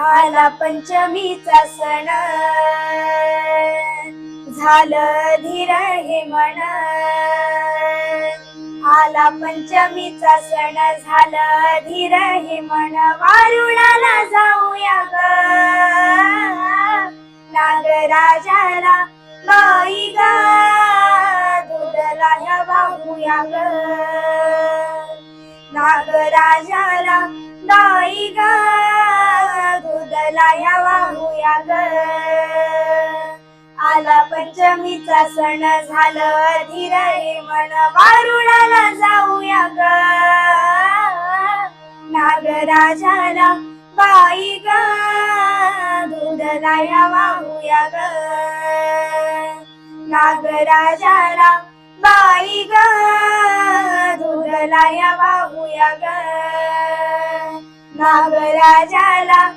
आला पंचमीचा सण, झालं धीर हे मन. आला पंचमीचा सण, झालं धीर हे मन. वारुळाला जाऊया ग, नागराजाला बाई ग, दूधला वाहूया ग. नागराजाला बाई ग, दूधला वाहूया ग. आला पंचमीचा सण, झालं धीर हे मन. वारुळाला जाऊया ग, नागराजाला बाई ग, दूधला वाहूया ग. नागराजाला बाई ग, दूधला वाहूया ग. नागराजाला